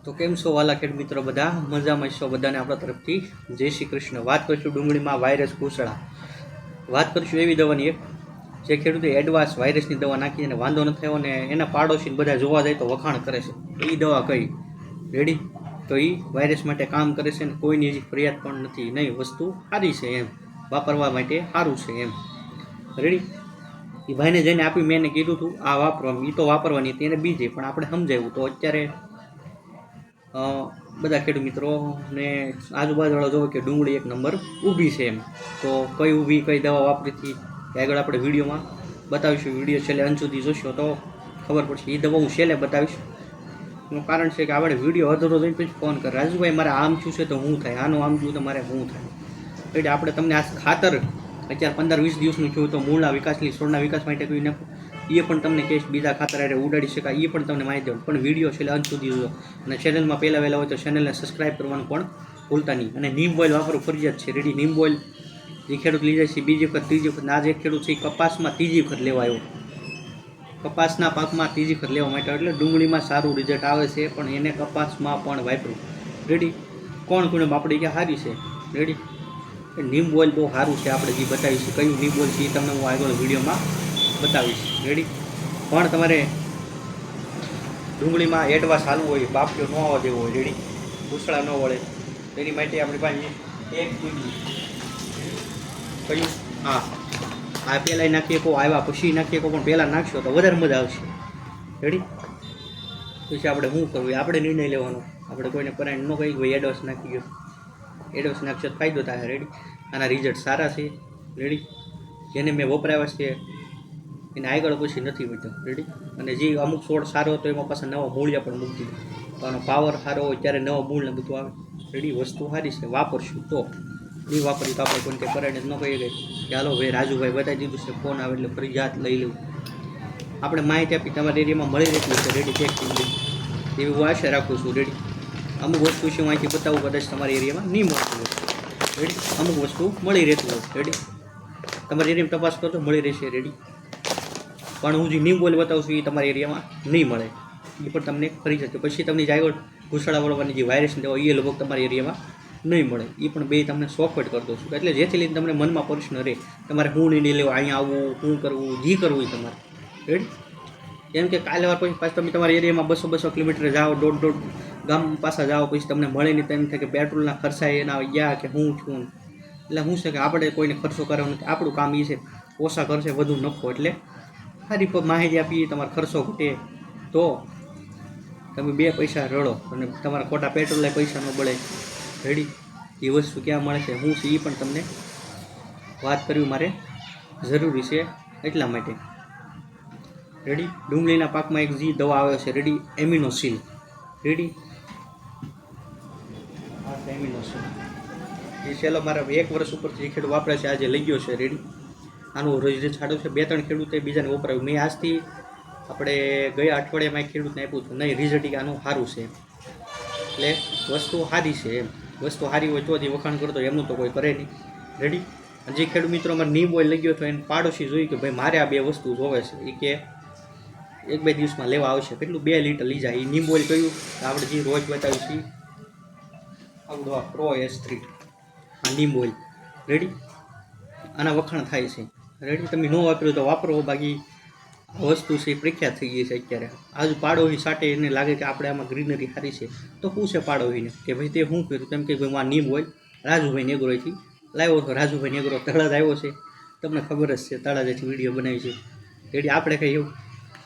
તો કેમ છો વાલા ખેડ મિત્રો બધા મજામાં છો બધાને આપણા તરફથી જય શ્રી કૃષ્ણ। વાત કરીશું ડુંગળીમાં વાયરસ ઘૂસડા। વાત કરીશું એવી દવાની એક જે ખેડૂતે એડવાન્સ વાયરસની દવા નાખી અને વાંધો ન થયો અને એના પાડોશીને બધા જોવા જાય તો વખાણ કરે છે એ દવા કઈ રેડી તો એ વાયરસ માટે કામ કરે છે અને કોઈની હજી ફરિયાદ પણ નથી, નહીં વસ્તુ સારી છે એમ વાપરવા માટે સારું છે એમ રેડી। એ ભાઈને જઈને આપી મેં એને કીધું હતું આ વાપરવા, એ તો વાપરવાની હતી એને બીજે પણ આપણે સમજાવ્યું તો અત્યારે બધા ખેડૂત મિત્રોને આજુબાજુવાળા જોવે કે ડુંગળી એક નંબર ઊભી છે એમ, તો કઈ ઊભી કઈ દવા વાપરી હતી એ આગળ આપણે વિડીયોમાં બતાવીશું। વિડીયો છેલ્લે અંત સુધી જોશો તો ખબર પડશે। એ દવા હું છેલ્લે બતાવીશ, એનું કારણ છે કે આપણે વિડીયો અધૂરો જોઈને પછી ફોન કરે રાજુભાઈ મારે આમ થયું છે તો શું થાય, આનું આમ થયું તો મારે શું થાય। એટલે આપણે તમને આ ખાતર અત્યારે 15-20 દિવસનું થયું તો મૂળના વિકાસની છોડના વિકાસ માટે કોઈ નાખો એ પણ તમને કહીશ, બીજા ખાતર અરે ઉડાડી શકાય એ પણ તમને માહિતી દઉં, પણ વિડીયો છેલ્લે અંત સુધી જોજો અને ચેનલમાં પહેલાં વહેલા હોય તો ચેનલને સબસ્ક્રાઈબ કરવાનું પણ ભૂલતા નહીં। અને નીમ ઓઇલ વાપરવું ફરજિયાત છે રેડી। નીમ ઓઇલ જે ખેડૂત લઈ જાય છે બીજી વખત ત્રીજી વખત, આ જે ખેડૂત છે એ કપાસમાં ત્રીજી વખત લેવા આવ્યો, કપાસના પાકમાં ત્રીજી વખત લેવા માટે એટલે ડુંગળીમાં સારું રિઝલ્ટ આવે છે પણ એને કપાસમાં પણ વાપરું રેડી। કોણ કોને આપણી કે સારી છે રેડી। નીમ ઓઇલ બહુ સારું છે, આપણે જે બતાવીશું કયું નીમ ઓઇલ છે એ તમને હું આગળ વિડીયોમાં બતાવીશ રેડી। પણ તમારે ડુંગળીમાં એડવાન્સ હાલવું હોય, બાફિયો ન આવવા દેવો હોય રેડી, ઘૂસડા ન વળે એની માટે આપણી પાસે એક કયું હા આ પહેલાં નાખીએ કહો આવ્યા પછી નાખીએ કહો પણ પહેલાં નાખશો તો વધારે મજા આવશે રેડી। પછી આપણે શું કરવું આપણે નિર્ણય લેવાનો, આપણે કોઈને પરાયણ ન કહી ભાઈ એડવાન્સ નાખી ગયો, એડવાન્સ નાખશો તો ફાયદો થાય રેડી। આના રિઝલ્ટ સારા છે રેડી, જેને મેં વપરાવ્યા છે એને આગળ પછી નથી વધ્યો રેડી। અને જે અમુક છોડ સારો હતો એમાં પાછા નવા મૂળિયા પણ મૂકી દીધા, તો આનો પાવર સારો હોય ત્યારે નવા મૂળ ને બધું આવે રેડી। વસ્તુ સારી છે, વાપરશું તો નહીં વાપરી તો આપણે કોઈ કંઈ પરાયણ ન કહીએ કે ચાલો ભાઈ રાજુભાઈ બતાવી દીધું છે, ફોન આવે એટલે ફરજિયાત લઈ લેવું। આપણે માહિતી આપી તમારા એરિયામાં મળી રહેતી છે રેડી, ચેક કરી એવી હું આશા રાખું છું રેડી। અમુક વસ્તુ છે હું અહીંથી બતાવું કદાચ તમારા એરિયામાં નહીં મળતું હોય રેડી, અમુક વસ્તુ મળી રહેતું હોય રેડી, તમારા એરિયામાં તપાસ કરો તો મળી રહેશે રેડી। પણ હું જે નીમ ઓઇલ બતાવું છું એ તમારા એરિયામાં નહીં મળે, એ પણ તમને ફરી શકે પછી તમને જે આગળ ઘૂસડા વળવાની જે વાયરસની દવા એ લગભગ તમારા એરિયામાં નહીં મળે, એ પણ બે તમને સોફ્ટ કરી દઉં છું એટલે જેથી લઈને તમને મનમાં પ્રશ્ન રહે તમારે શું નિર્ણય લેવો, અહીંયા આવવું શું કરવું જે કરવું એ તમારે રેડી। કેમ કે કાલે વાર પછી પાછું તમે તમારા એરિયામાં 200-200 કિલોમીટર જાઓ, દોઢ ગામ પાછા જાઓ, પછી તમને મળે નહીં તેમ થાય કે પેટ્રોલના ખર્ચા એના ગયા કે હું છું, એટલે શું છે કે આપણે કોઈને ખર્ચો કરવાનો નથી, આપણું કામ એ છે ઓછા ખર્ચે વધુ નફો, એટલે સારી માહિતી આપીએ તમારો ખર્ચો ઘટે તો તમે 2 પૈસા રડો અને તમારા ખોટા પેટ્રોલના પૈસા ન બળે રેડી। એ વસ્તુ ક્યાં મળે છે હું છે એ પણ તમને વાત કરવી મારે જરૂરી છે એટલા માટે રેડી। ડુંગળીના પાકમાં એક જે દવા આવે છે રેડી, એમિનોસિલ રેડી, આ એમિનોસિલ એ છેલ્લો મારા 1 વર્ષ ઉપરથી જે ખેડૂત વાપરે છે આજે લઈ ગયો છે રેડી। આનું રિઝલ્ટ સારું છે, 2-3 ખેડૂતે બીજાને વપરાયું, મેં આજથી આપણે ગયા અઠવાડિયામાં એક ખેડૂતને આપ્યું હતું નહીં રિઝલ્ટ આનું સારું છે, એટલે વસ્તુ સારી છે એમ, વસ્તુ સારી હોય તો જ વખાણ કરતો એમનું તો કોઈ કરે નહીં રેડી। જે ખેડૂત મિત્રો મારે નીમ ઓઇલ લઈ ગયો તો એને પાડોશી જોઈ કે ભાઈ મારે આ 2 વસ્તુ જોવે છે, એ કે 1-2 દિવસમાં લેવા આવશે, કેટલું 2 લીટર લઈ જાય। એ નીમ ઓઇલ કહ્યું આપણે જે રોજ બતાવ્યું છે આપણું આ પ્રો S3 આ નીમ ઓઇલ રેડી, આના વખાણ થાય છે રેડી। તમે ન વાપર્યું તો વાપરો, બાકી આ વસ્તુ છે પ્રખ્યાત થઈ ગઈ છે અત્યારે। આજુ પાડોશી સાટે એને લાગે કે આપણે આમાં ગ્રીનરી સારી છે તો પૂછે પાડોશીને કે ભાઈ તે શું કર્યું, તેમ કે ભાઈ આ નીમ ઓઇલ રાજુભાઈ નેગરોથી લાવ્યો હતો, રાજુભાઈ નેગરો તળાજ આવ્યો છે, તમને ખબર જ છે તળાજથી વિડીયો બનાવી છે રેડી। આપણે કંઈ એવું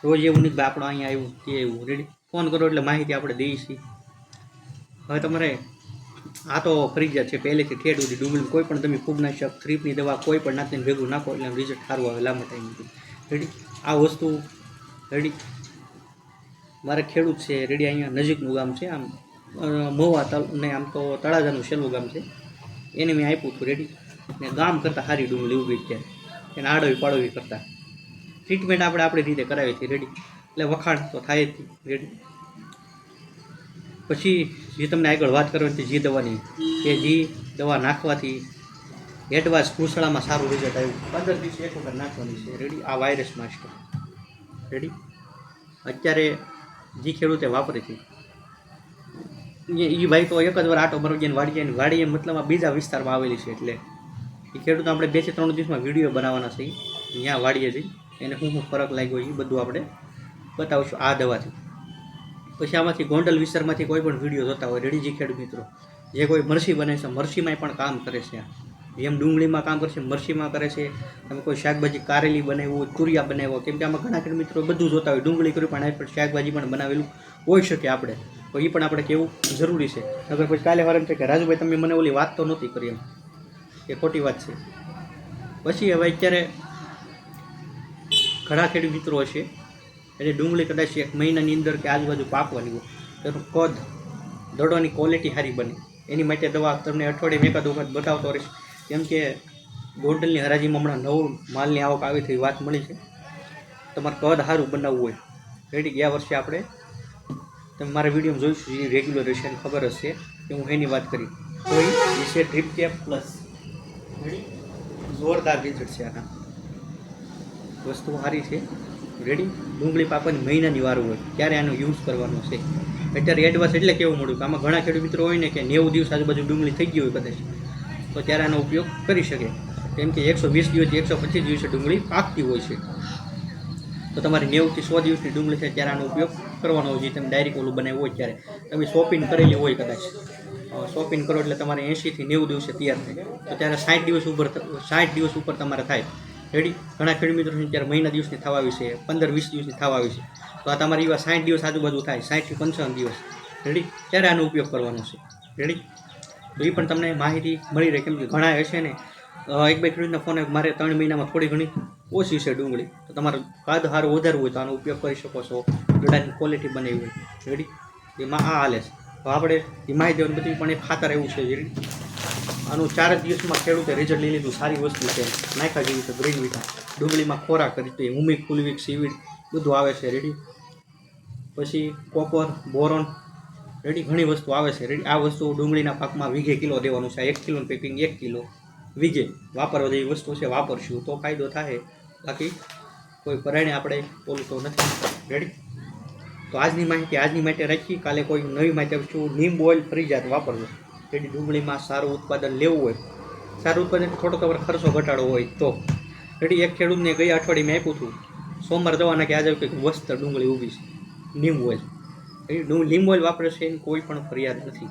રોજ એવું નહીં ભાઈ આપણે અહીંયા આવ્યું તે એવું રેડી, ફોન કરો એટલે માહિતી આપણે દઈએ છીએ। હવે તમારે આ તો ફરજિયાત છે પહેલેથી ઠેઠ સુધી ડુંગળી કોઈ પણ તમે ફૂગનાશક થ્રીપની દવા કોઈ પણ નાખીને ભેગું નાખો એટલે રિઝલ્ટ સારું આવે લાંબા ટાઈમથી રેડી। આ વસ્તુ રેડી મારે ખેડૂત છે રેડી, અહીંયા નજીકનું ગામ છે, આમ મહુવા ને આમ તો તળાજાનું છેલ્લું ગામ છે, એને મેં આપ્યું હતું રેડી। ને ગામ કરતાં સારી ડુંગળી ઉભી ત્યારે એને આડોવી પાડોવી કરતાં ટ્રીટમેન્ટ આપણે આપણી રીતે કરાવી હતી રેડી, એટલે વખાણ તો થાય જ રેડી। પછી જે તમને આગળ વાત કરવાની જે દવાની કે જે દવા નાખવાથી એડવાન્સ ઘૂસડામાં સારું રિઝલ્ટ આવ્યું, 15 દિવસે 1 વખત નાખવાની છે રેડી। આ વાયરસ માસ્ટર રેડી અત્યારે જે ખેડૂતે વાપરી હતી એ ભાઈ તો એક જ વાર આટો ભરવા ગયા વાડી જાય વાડી એમ મતલબ આ બીજા વિસ્તારમાં આવેલી છે. એટલે એ ખેડૂતો આપણે 2 થી 3 દિવસમાં વિડીયો બનાવવાના છે. ત્યાં વાડીએ જઈ એને શું ફરક લાગ્યો એ બધું આપણે બતાવશું આ દવાથી. પછી આમાંથી ગોંડલ વિસ્તારમાંથી કોઈ પણ વિડીયો જોતા હોય રેડીજી ખેડૂત મિત્રો, જે કોઈ મરસી બને છે, મરસીમાંય પણ કામ કરે છે. જેમ ડુંગળીમાં કામ કરશે મરસીમાં કરે છે. તમે કોઈ શાકભાજી કારેલી બનાવ્યું, તુરિયા બનાવ્યો, કેમ કે આમાં ઘણા ખેડૂત મિત્રો બધું જોતા હોય. ડુંગળી કર્યું પણ આ શાકભાજી પણ બનાવેલું હોઈ શકે આપણે, તો એ પણ આપણે કહેવું જરૂરી છે. અગર પછી કાલે વાર એમ છે કે રાજુભાઈ તમે મને ઓલી વાત તો નહોતી કરી, એમ એ ખોટી વાત છે. પછી હવે અત્યારે ઘણા ખેડૂત મિત્રો હશે એટલે ડુંગળી કદાચ 1 મહિનાની અંદર કે આજુબાજુ પાકવાની હોય, તેનું કદ દડોની ક્વોલિટી સારી બને એની માટે દવા તમને અઠવાડિયે એકાદ વખત બતાવતો રહીશ. કેમ કે ગોંડલની હરાજીમાં હમણાં નવું માલની આવક આવી થઈ વાત મળી છે. તમારે કદ સારું બનાવવું હોય રેડી. ગયા વર્ષે આપણે તમે મારા વિડીયોમાં જોઈશું, જે રેગ્યુલર રહેશે એને ખબર હશે કે હું એની વાત કરી. તો એ છે ડ્રીપ કેપ પ્લસ રેડી. જોરદાર રિઝલ્ટ છે આના, વસ્તુ સારી છે રેડી. ડુંગળી પાકવાની મહિનાની વાર હોય ત્યારે આનો યુઝ કરવાનો છે. અત્યારે એડવાન્સ એટલે કેવું મળ્યું કે આમાં ઘણા ખેડૂત મિત્રો હોય ને કે 90 દિવસ આજુબાજુ ડુંગળી થઈ ગઈ હોય કદાચ, તો ત્યારે આનો ઉપયોગ કરી શકે. કેમ કે 120 દિવસથી 125 દિવસે ડુંગળી પાકતી હોય છે. તો તમારે 90 થી 100 દિવસની ડુંગળી થાય ત્યારે આનો ઉપયોગ કરવાનો હોય. જે તમે ડાયરેક્ટ ઓલું બનાવ્યું હોય ત્યારે તમે શોપિંગ કરેલી હોય કદાચ, શોપિંગ કરો એટલે તમારે 80 થી 90 દિવસે તૈયાર થાય, તો ત્યારે 60 દિવસ ઉપર તમારે થાય રેડી. ઘણા ખેડૂત મિત્રો ત્યારે મહિના દિવસની થવા આવી છે, 15-20 દિવસની થવા આવી છે. તો આ તમારે એવા 60 દિવસ આજુબાજુ થાય, 60 થી 55 દિવસ રેડી, ત્યારે આનો ઉપયોગ કરવાનો છે રેડી. તો એ પણ તમને માહિતી મળી રહે. કેમ કે ઘણા હશે ને 1-2 ખેડૂતના ફોન મારે 3 મહિનામાં થોડી ઘણી ઓછી છે ડુંગળી, તો તમારું કદ સારું વધારવું હોય તો આનો ઉપયોગ કરી શકો છો. દડાની ક્વોલિટી બનાવી હોય રેડી, એમાં આ હાલે છે. તો આપણે એ માહિતી બધી પણ એક ખાતર એવું છે રેડી. આનું 4 જ દિવસમાં ખેડૂતે રિઝલ્ટ લઈ લીધું. સારી વસ્તુ છે, નાખ્યા જેવી છે. ગ્રીન વિટા ડુંગળીમાં ખોરાક કરી તો હુમિક, ફુલવિક, સીવીડ બધું આવે છે રેડી. પછી કોપર, બોરોન રેડી, ઘણી વસ્તુ આવે છે રેડી. આ વસ્તુ ડુંગળીના પાકમાં વીઘે કિલો દેવાનું છે. 1 કિલોનું પેકિંગ 1 કિલો વીઘે વાપરવા જેવી વસ્તુ છે. વાપરશું તો ફાયદો થાય, બાકી કોઈ પરાયણે આપણે ઓલું તો નથી રેડી. તો આજની માહિતી આજની માટે રાખી. કાલે કોઈ નવી માહિતી આપીશું. નીમ ઓઇલ ફરજિયાત વાપરવું રેડી. ડુંગળીમાં સારું ઉત્પાદન લેવું હોય, સારું ઉત્પાદન થોડો તમારે ખર્ચો ઘટાડવો હોય તો રેડી. એક ખેડૂતને ગયા અઠવાડિયે મેં આપ્યું હતું, સોમવાર દવાના કે આજે કંઈક વસ્ત ડુંગળી ઊભી છે. નીમ ઓઇલ લીંબ ઓઇલ વાપરે છે એની કોઈ પણ ફરિયાદ નથી.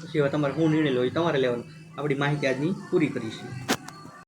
પછી હવે તમારે શું નિર્ણય લો એ તમારે લેવાનો. આપણી માહિતી આજની પૂરી કરીશું.